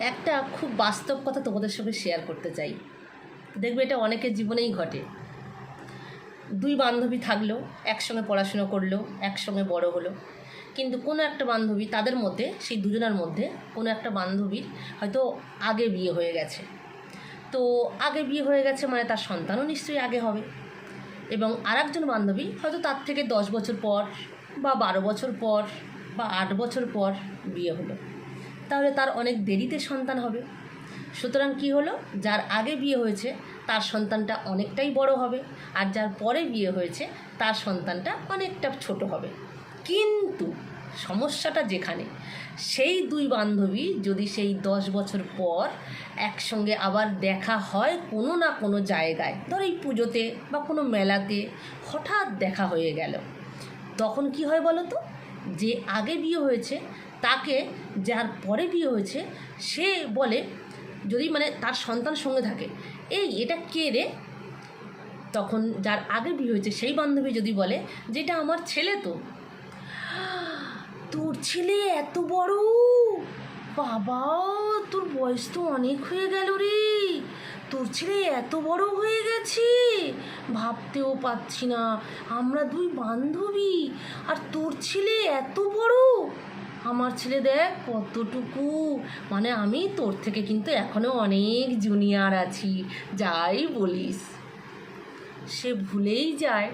একটা খুব বাস্তব কথা তোমাদের সঙ্গে শেয়ার করতে চাই। দেখবে এটা অনেকের জীবনেই ঘটে। দুই বান্ধবী থাকলো, একসঙ্গে পড়াশুনো করলো, একসঙ্গে বড় হলো, কিন্তু কোনো একটা বান্ধবী তাদের মধ্যে, সেই দুজনের মধ্যে কোনো একটা বান্ধবীর হয়তো আগে বিয়ে হয়ে গেছে। তো আগে বিয়ে হয়ে গেছে মানে তার সন্তানও নিশ্চয়ই আগে হবে, এবং আরেকজন বান্ধবী হয়তো তার থেকে 10 বছর পর বা 12 বছর পর বা 8 বছর পর বিয়ে হলো। তাহলে তার অনেক দেরিতে সন্তান হবে। সুতরাং কি হলো, যার আগে বিয়ে হয়েছে তার সন্তানটা অনেকটাই বড় হবে, আর যার পরে বিয়ে হয়েছে তার সন্তানটা অনেকটা ছোট হবে। কিন্তু সমস্যাটা যেখানে, সেই দুই বান্ধবী যদি সেই 10 বছর পর একসঙ্গে আবার দেখা হয় কোনো না কোনো জায়গায়, ধর এই পুজোতে বা কোনো মেলাতে হঠাৎ দেখা হয়ে গেল, তখন কি হয় বলো তো? যে আগে বিয়ে হয়েছে তাকে, যার পরে বিয়ে হয়েছে সে বলে, যদি মানে তার সন্তান সঙ্গে থাকে, এই এটা কে রে? তখন যার আগে বিয়ে হয়েছে সেই বান্ধবী যদি বলে যে এটা আমার ছেলে। তো তোর ছেলে এত বড়? বাবা, তোর বয়স তো অনেক হয়ে গেল রে, তোর ছেলে এত বড় হয়ে গেছে, ভাবতেও পারছি না। আমরা দুই বান্ধবী আর তোর ছেলে এত বড়। আমার ছেলে দেখ কতটুকু, মানে আমি তোর থেকে কিন্তু এখনও অনেক জুনিয়র আছি, যাই বলিস। সে ভুলেই যায়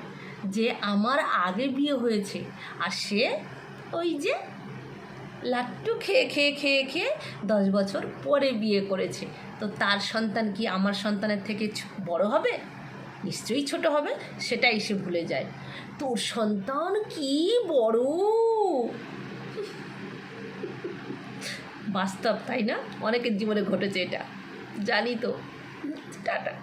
যে আমার আগে বিয়ে হয়েছে, আর সে ওই যে লাট্টু খেয়ে খেয়ে খেয়ে খেয়ে 10 বছর পরে বিয়ে করেছে। তো তার সন্তান কি আমার সন্তানের থেকে বড় হবে? নিশ্চয়ই ছোট হবে, সেটাই সে ভুলে যায়। তোর সন্তান কি বড়! বাস্তব, তাই না? অনেকের জীবনে ঘটেছে এটা, জানি তো। টাটা।